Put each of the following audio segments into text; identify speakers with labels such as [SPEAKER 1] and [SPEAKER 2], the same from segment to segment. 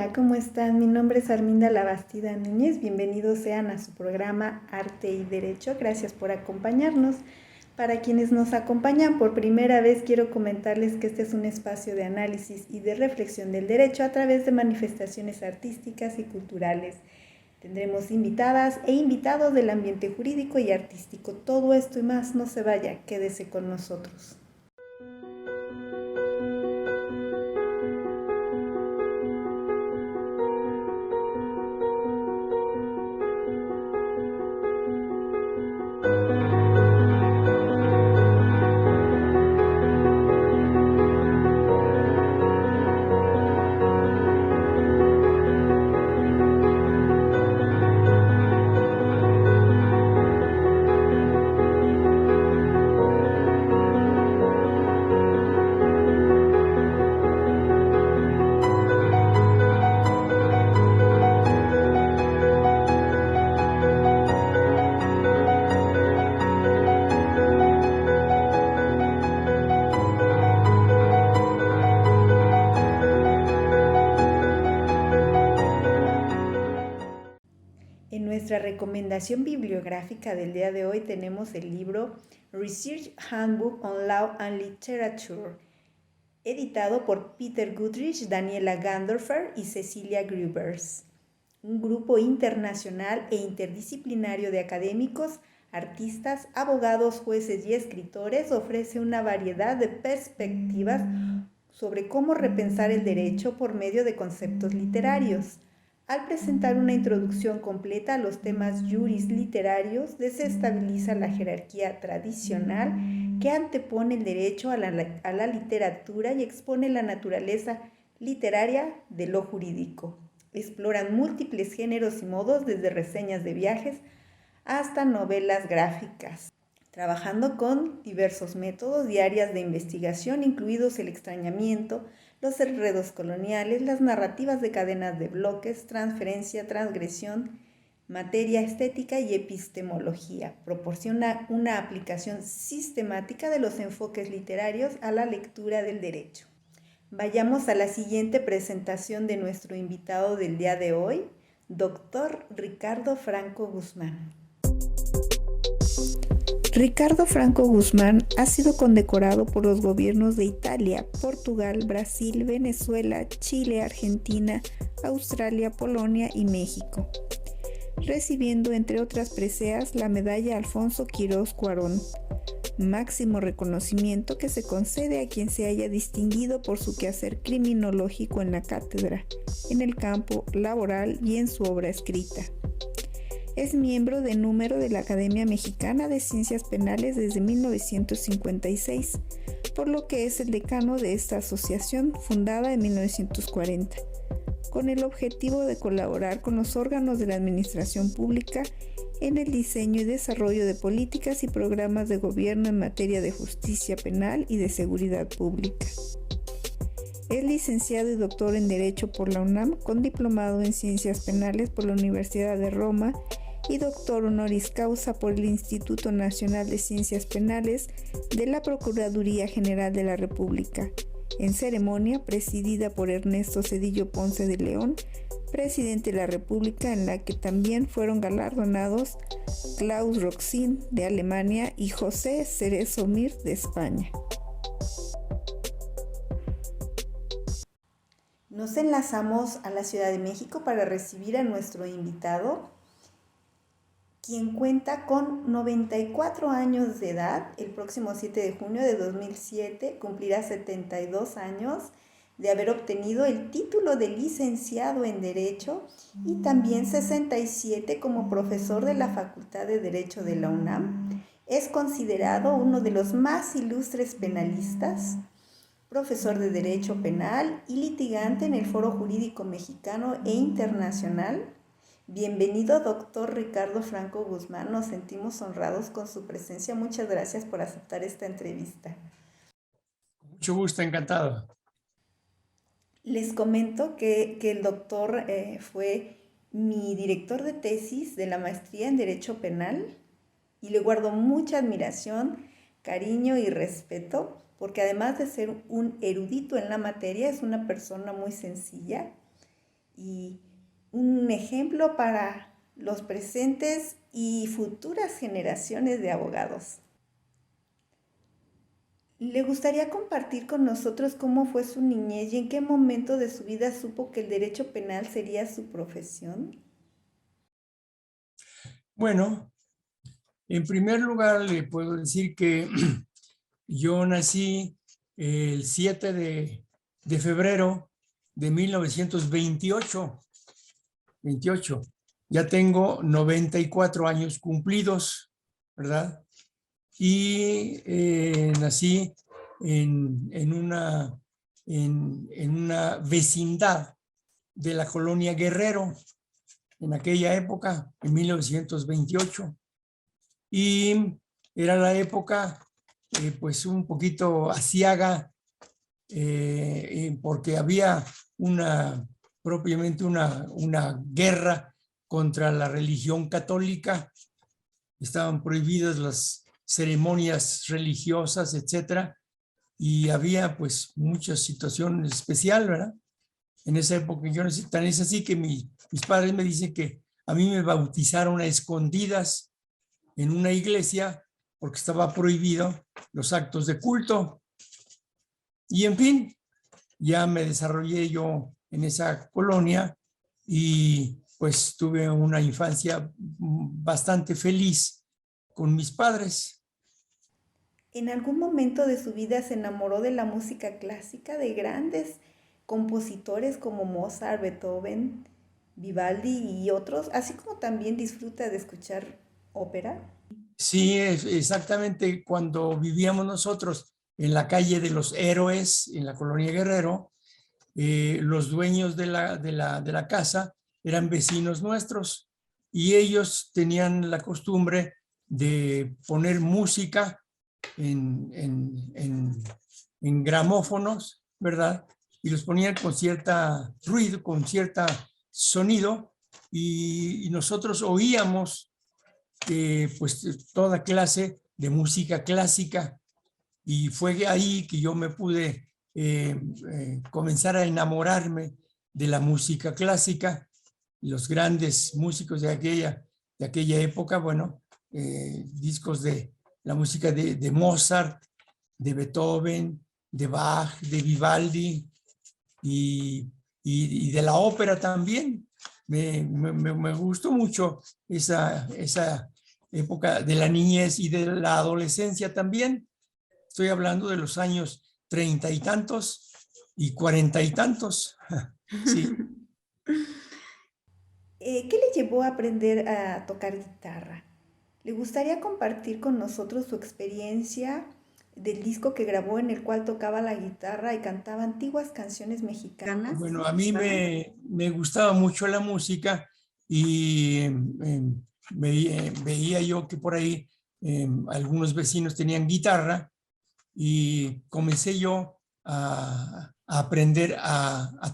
[SPEAKER 1] Hola, ¿cómo están? Mi nombre es Arminda Labastida Núñez. Bienvenidos sean a su programa Arte y Derecho. Gracias por acompañarnos. Para quienes nos acompañan por primera vez, quiero comentarles que este es un espacio de análisis y de reflexión del derecho a través de manifestaciones artísticas y culturales. Tendremos invitadas e invitados del ambiente jurídico y artístico. Todo esto y más, no se vaya, quédese con nosotros. En nuestra recomendación bibliográfica del día de hoy tenemos el libro Research Handbook on Law and Literature, editado por Peter Goodrich, Daniela Gandorfer y Cecilia Grubers. Un grupo internacional e interdisciplinario de académicos, artistas, abogados, jueces y escritores ofrece una variedad de perspectivas sobre cómo repensar el derecho por medio de conceptos literarios. Al presentar una introducción completa a los temas juris literarios, desestabiliza la jerarquía tradicional que antepone el derecho a la literatura y expone la naturaleza literaria de lo jurídico. Exploran múltiples géneros y modos, desde reseñas de viajes hasta novelas gráficas, trabajando con diversos métodos y áreas de investigación, incluidos el extrañamiento, los enredos coloniales, las narrativas de cadenas de bloques, transferencia, transgresión, materia estética y epistemología. Proporciona una aplicación sistemática de los enfoques literarios a la lectura del derecho. Vayamos a la siguiente presentación de nuestro invitado del día de hoy, Dr. Ricardo Franco Guzmán. Ricardo Franco Guzmán ha sido condecorado por los gobiernos de Italia, Portugal, Brasil, Venezuela, Chile, Argentina, Australia, Polonia y México, recibiendo entre otras preseas la medalla Alfonso Quirós Cuarón, máximo reconocimiento que se concede a quien se haya distinguido por su quehacer criminológico en la cátedra, en el campo laboral y en su obra escrita. Es miembro de número de la Academia Mexicana de Ciencias Penales desde 1956, por lo que es el decano de esta asociación fundada en 1940, con el objetivo de colaborar con los órganos de la administración pública en el diseño y desarrollo de políticas y programas de gobierno en materia de justicia penal y de seguridad pública. Es licenciado y doctor en Derecho por la UNAM, con diplomado en Ciencias Penales por la Universidad de Roma y doctor honoris causa por el Instituto Nacional de Ciencias Penales de la Procuraduría General de la República, en ceremonia presidida por Ernesto Zedillo Ponce de León, presidente de la República, en la que también fueron galardonados Klaus Roxin de Alemania y José Cerezo Mir de España. Nos enlazamos a la Ciudad de México para recibir a nuestro invitado, quien cuenta con 94 años de edad. El próximo 7 de junio de 2007 cumplirá 72 años de haber obtenido el título de licenciado en Derecho y también 67 como profesor de la Facultad de Derecho de la UNAM. Es considerado uno de los más ilustres penalistas, profesor de Derecho Penal y litigante en el Foro Jurídico Mexicano e Internacional. Bienvenido, doctor Ricardo Franco Guzmán. Nos sentimos honrados con su presencia. Muchas gracias por aceptar esta entrevista.
[SPEAKER 2] Mucho gusto, encantado.
[SPEAKER 1] Les comento que el doctor fue mi director de tesis de la maestría en Derecho Penal y le guardo mucha admiración, cariño y respeto, porque además de ser un erudito en la materia, es una persona muy sencilla y un ejemplo para los presentes y futuras generaciones de abogados. ¿Le gustaría compartir con nosotros cómo fue su niñez y en qué momento de su vida supo que el derecho penal sería su profesión?
[SPEAKER 2] Bueno, en primer lugar le puedo decir que yo nací el 7 de febrero de 1928. 28. Ya tengo 94 años cumplidos, ¿verdad? Y nací en una vecindad de la colonia Guerrero en aquella época, en 1928. Y era la época, pues un poquito aciaga, porque había propiamente una guerra contra la religión católica. Estaban prohibidas las ceremonias religiosas, etcétera, y había pues muchas situaciones especiales, ¿verdad? En esa época yo nací, tan es así que mis padres me dicen que a mí me bautizaron a escondidas en una iglesia porque estaba prohibido los actos de culto. Y en fin, ya me desarrollé yo en esa colonia y pues tuve una infancia bastante feliz con mis padres.
[SPEAKER 1] ¿En algún momento de su vida se enamoró de la música clásica de grandes compositores como Mozart, Beethoven, Vivaldi y otros, así como también disfruta de escuchar ópera?
[SPEAKER 2] Sí, exactamente cuando vivíamos nosotros en la calle de los Héroes, en la colonia Guerrero, los dueños de la casa eran vecinos nuestros y ellos tenían la costumbre de poner música en gramófonos, ¿verdad? Y los ponían con cierta ruido, con cierta sonido, y nosotros oíamos pues toda clase de música clásica, y fue ahí que yo me pude comenzar a enamorarme de la música clásica. Los grandes músicos de aquella época, bueno, discos de la música de Mozart, de Beethoven, de Bach, de Vivaldi y de la ópera también. Me gustó mucho esa época de la niñez y de la adolescencia también. Estoy hablando de los años 30 y tantos y 40 y tantos. Sí.
[SPEAKER 1] ¿Qué le llevó a aprender a tocar guitarra? ¿Le gustaría compartir con nosotros su experiencia del disco que grabó en el cual tocaba la guitarra y cantaba antiguas canciones mexicanas?
[SPEAKER 2] Bueno, a mí me gustaba mucho la música y veía yo que por ahí algunos vecinos tenían guitarra y comencé yo a aprender a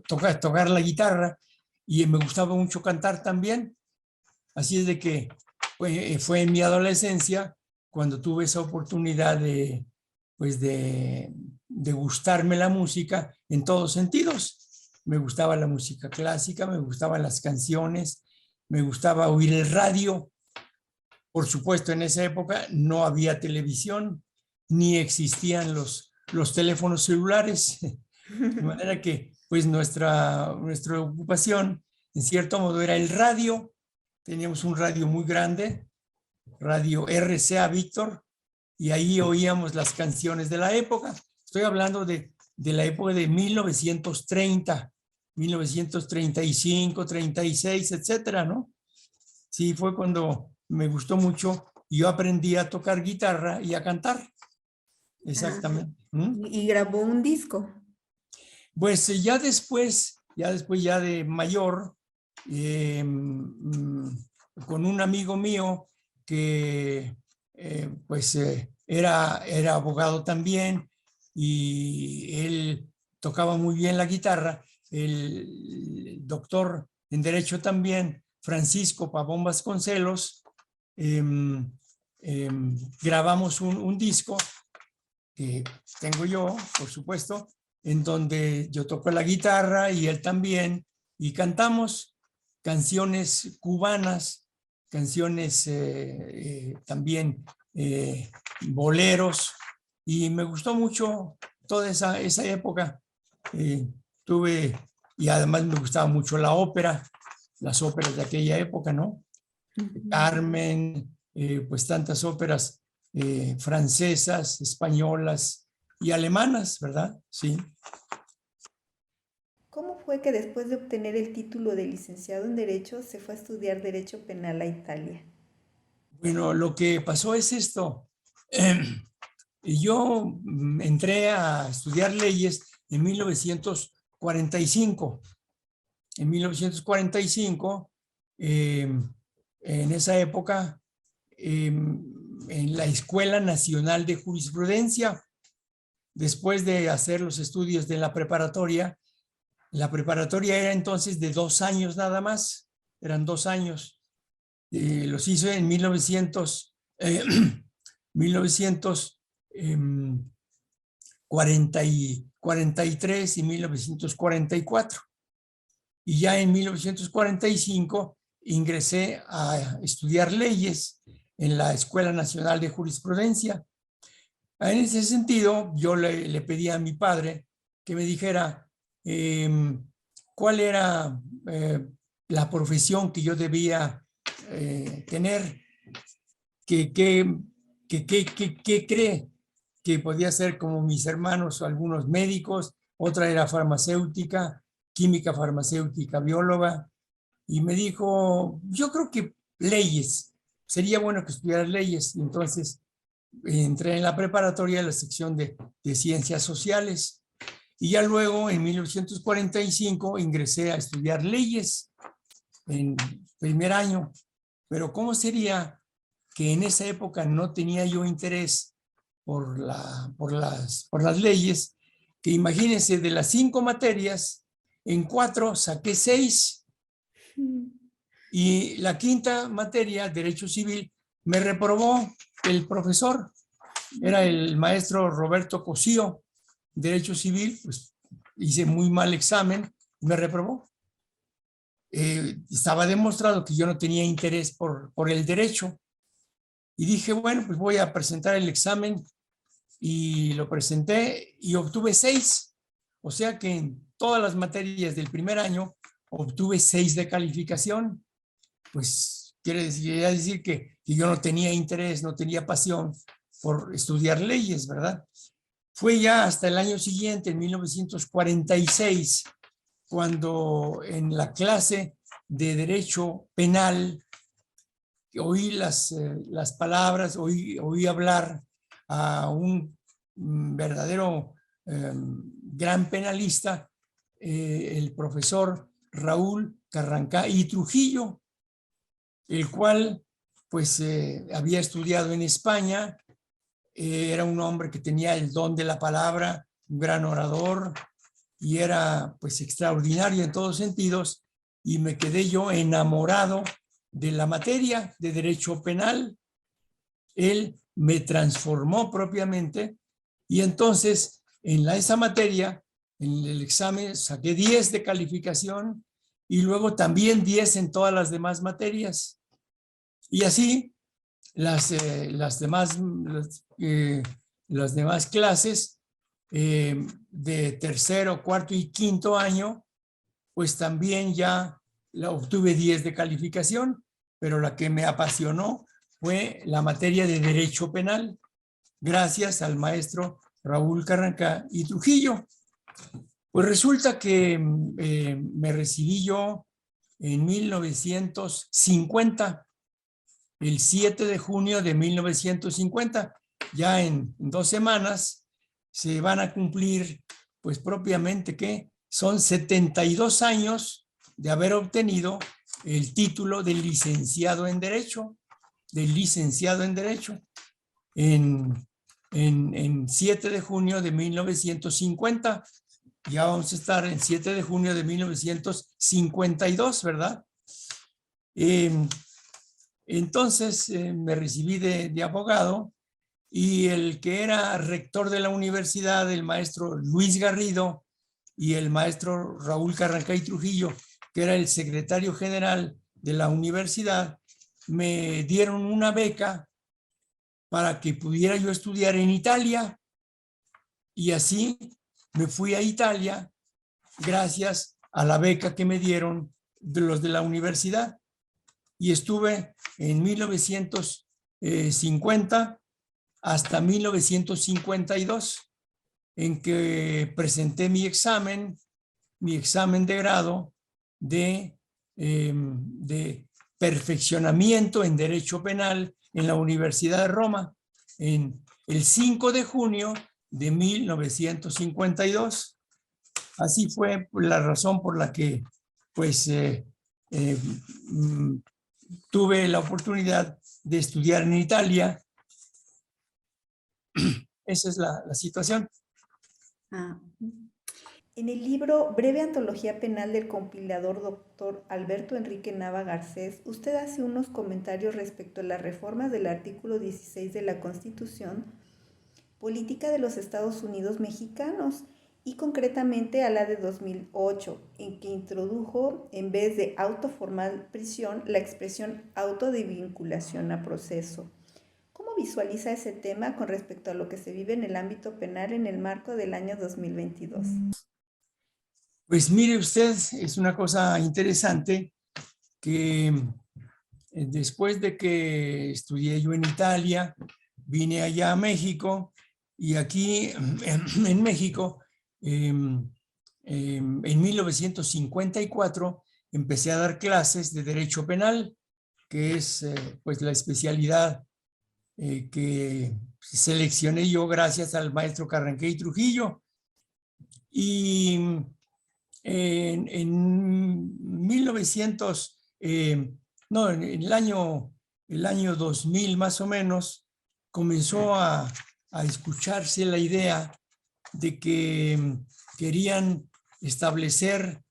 [SPEAKER 2] tocar la guitarra, y me gustaba mucho cantar también. Así es de que fue en mi adolescencia cuando tuve esa oportunidad pues de gustarme la música en todos sentidos. Me gustaba la música clásica, me gustaban las canciones, me gustaba oír el radio. Por supuesto, en esa época no había televisión, ni existían los teléfonos celulares, de manera que pues nuestra ocupación, en cierto modo, era el radio. Teníamos un radio muy grande, radio RCA Víctor, y ahí oíamos las canciones de la época. Estoy hablando de la época de 1930, 1935, 36, etcétera, ¿no? Sí, fue cuando me gustó mucho y yo aprendí a tocar guitarra y a cantar. Exactamente.
[SPEAKER 1] Y grabó un disco.
[SPEAKER 2] Pues ya de mayor, con un amigo mío que era abogado también, y él tocaba muy bien la guitarra, el doctor en Derecho también, Francisco Pavón Vasconcelos. Grabamos un disco que tengo yo, por supuesto, en donde yo toco la guitarra y él también, y cantamos canciones cubanas, canciones también boleros, y me gustó mucho toda esa época. Tuve, y además me gustaba mucho la ópera, las óperas de aquella época, ¿no? Carmen, pues tantas óperas francesas, españolas y alemanas, ¿verdad? Sí.
[SPEAKER 1] ¿Cómo fue que después de obtener el título de licenciado en Derecho se fue a estudiar Derecho Penal a Italia?
[SPEAKER 2] Bueno, lo que pasó es esto. Yo entré a estudiar leyes en 1945. En 1945, en esa época, en la Escuela Nacional de Jurisprudencia, después de hacer los estudios de la preparatoria era entonces de 2 años nada más, eran 2 años. Los hizo en 1943 y 1944. Y ya en 1945 ingresé a estudiar leyes en la Escuela Nacional de Jurisprudencia. En ese sentido, yo le pedí a mi padre que me dijera cuál era la profesión que yo debía tener, que cree que podía ser como mis hermanos o algunos médicos, otra era farmacéutica, química farmacéutica, bióloga, y me dijo, yo creo que leyes, sería bueno que estudiaras leyes. Y entonces entré en la preparatoria en la sección de ciencias sociales, y ya luego en 1945 ingresé a estudiar leyes en primer año. Pero ¿cómo sería que en esa época no tenía yo interés por las leyes? Que imagínense, de las 5 materias, en 4 saqué 6, y la quinta materia, Derecho Civil, me reprobó el profesor. Era el maestro Roberto Cosío, Derecho Civil. Pues hice muy mal examen, me reprobó. Estaba demostrado que yo no tenía interés por el derecho. Y dije, bueno, pues voy a presentar el examen, y lo presenté y obtuve 6. O sea que en todas las materias del primer año obtuve 6 de calificación. Pues quiere decir que yo no tenía interés, no tenía pasión por estudiar leyes, ¿verdad? Fue ya hasta el año siguiente, en 1946, cuando en la clase de Derecho Penal oí las palabras, oí hablar a un verdadero gran penalista, el profesor Raúl Carrancá y Trujillo, el cual pues había estudiado en España, era un hombre que tenía el don de la palabra, un gran orador, y era pues extraordinario en todos sentidos, y me quedé yo enamorado de la materia de derecho penal. Él me transformó propiamente, y entonces en esa materia, en el examen, saqué 10 de calificación, y luego también 10 en todas las demás materias. Y así las demás clases de tercero, cuarto y quinto año, pues también ya la obtuve 10 de calificación, pero la que me apasionó fue la materia de Derecho Penal, gracias al maestro Raúl Carrancá y Trujillo. Pues resulta que me recibí yo en 1950, el 7 de junio de 1950. Ya en 2 semanas se van a cumplir, pues propiamente, que son 72 años de haber obtenido el título de licenciado en Derecho, en 7 de junio de 1950. Ya vamos a estar en 7 de junio de 1952, ¿verdad? Entonces me recibí de abogado, y el que era rector de la universidad, el maestro Luis Garrido, y el maestro Raúl Carrancay Trujillo, que era el secretario general de la universidad, me dieron una beca para que pudiera yo estudiar en Italia, y así me fui a Italia gracias a la beca que me dieron de los de la universidad, y estuve en 1950 hasta 1952, en que presenté mi examen de grado de perfeccionamiento en Derecho Penal en la Universidad de Roma, en el 5 de junio de 1952. Así fue la razón por la que pues tuve la oportunidad de estudiar en Italia. Esa es la situación.
[SPEAKER 1] Ah. En el libro Breve Antología Penal del compilador Dr. Alberto Enrique Nava Garcés, usted hace unos comentarios respecto a las reformas del artículo 16 de la Constitución Política de los Estados Unidos Mexicanos y concretamente a la de 2008, en que introdujo, en vez de auto formal prisión, la expresión auto de vinculación a proceso. ¿Cómo visualiza ese tema con respecto a lo que se vive en el ámbito penal en el marco del año 2022?
[SPEAKER 2] Pues mire usted, es una cosa interesante que después de que estudié yo en Italia, vine allá a México, y aquí en México, en 1954, empecé a dar clases de Derecho Penal, que es pues la especialidad que seleccioné yo gracias al maestro Carrancay Trujillo. Y en 1900, no, en el año 2000 más o menos, comenzó a escucharse la idea de que querían establecer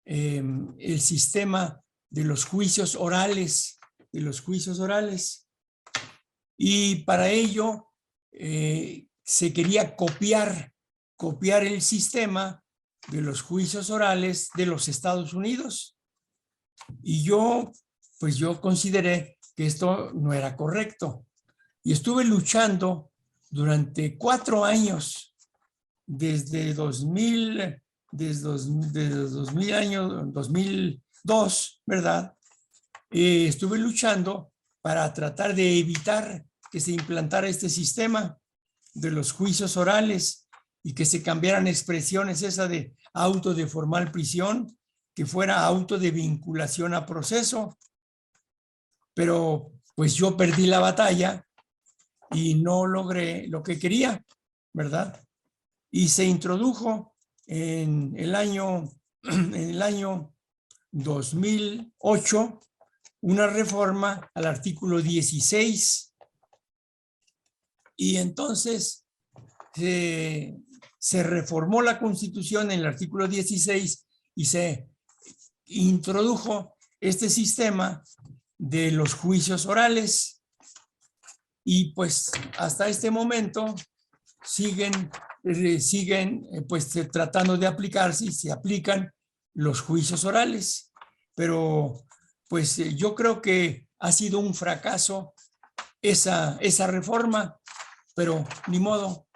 [SPEAKER 2] el sistema de los juicios orales, y para ello se quería copiar el sistema de los juicios orales de los Estados Unidos. Y yo consideré que esto no era correcto. Y estuve luchando durante 4 años, desde 2000, desde año 2002, ¿verdad? Estuve luchando para tratar de evitar que se implantara este sistema de los juicios orales y que se cambiaran expresiones, esa de auto de formal prisión, que fuera auto de vinculación a proceso. Pero pues yo perdí la batalla y no logré lo que quería, ¿verdad? Y se introdujo en el año 2008 una reforma al artículo 16, y entonces se reformó la Constitución en el artículo 16 y se introdujo este sistema de los juicios orales, y pues hasta este momento siguen pues tratando de aplicarse, y se aplican los juicios orales, pero pues yo creo que ha sido un fracaso esa reforma, pero ni modo,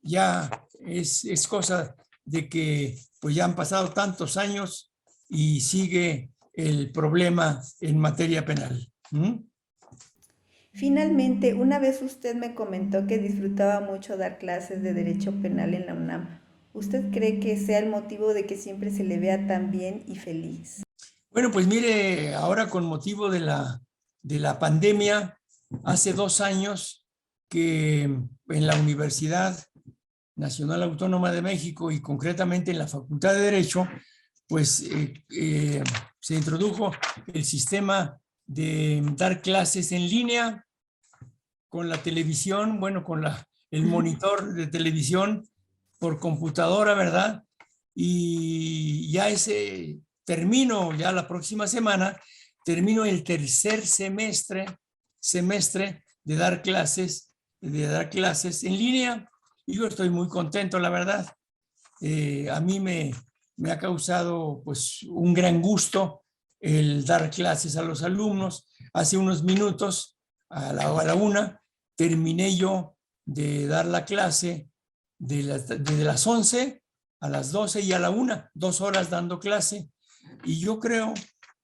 [SPEAKER 2] ya es cosa de que pues ya han pasado tantos años y sigue el problema en materia penal.
[SPEAKER 1] Finalmente, una vez usted me comentó que disfrutaba mucho dar clases de Derecho Penal en la UNAM. ¿Usted cree que sea el motivo de que siempre se le vea tan bien y feliz?
[SPEAKER 2] Bueno, pues mire, ahora con motivo de la pandemia, hace 2 años que en la Universidad Nacional Autónoma de México, y concretamente en la Facultad de Derecho, pues se introdujo el sistema de dar clases en línea con la televisión, bueno, con el monitor de televisión por computadora, ¿verdad? Y ya ya la próxima semana, termino el tercer semestre de dar clases de dar clases en línea y yo estoy muy contento, la verdad. A mí me ha causado pues un gran gusto el dar clases a los alumnos. Hace unos minutos, a la 1, terminé yo de dar la clase de las 11 a las 12 y a la 1, 2 horas dando clase. Y yo creo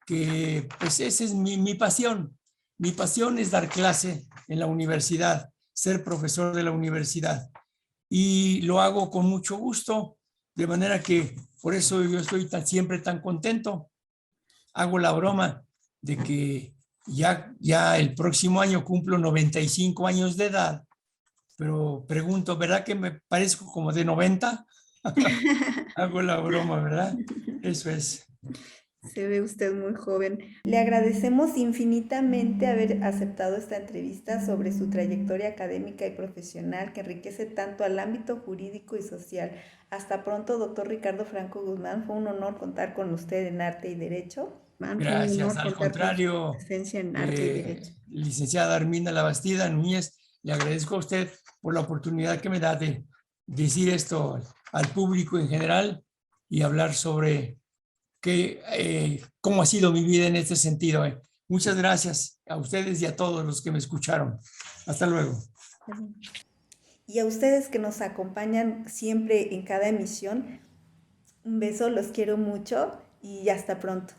[SPEAKER 2] que pues esa es mi pasión. Mi pasión es dar clase en la universidad, ser profesor de la universidad. Y lo hago con mucho gusto, de manera que por eso yo estoy siempre tan contento. Hago la broma de que ya el próximo año cumplo 95 años de edad, pero pregunto, ¿verdad que me parezco como de 90? Hago la broma, ¿verdad? Eso es.
[SPEAKER 1] Se ve usted muy joven. Le agradecemos infinitamente haber aceptado esta entrevista sobre su trayectoria académica y profesional que enriquece tanto al ámbito jurídico y social. Hasta pronto, doctor Ricardo Franco Guzmán. Fue un honor contar con usted en Arte y Derecho. Fue un
[SPEAKER 2] Gracias.
[SPEAKER 1] honor
[SPEAKER 2] Al
[SPEAKER 1] contar con su
[SPEAKER 2] contrario,
[SPEAKER 1] presencia en Arte y Derecho.
[SPEAKER 2] licenciada Arminda Labastida Núñez, le agradezco a usted por la oportunidad que me da de decir esto al público en general y hablar sobre cómo ha sido mi vida en este sentido. Muchas gracias a ustedes y a todos los que me escucharon. Hasta luego.
[SPEAKER 1] Y a ustedes que nos acompañan siempre en cada emisión, un beso, los quiero mucho y hasta pronto.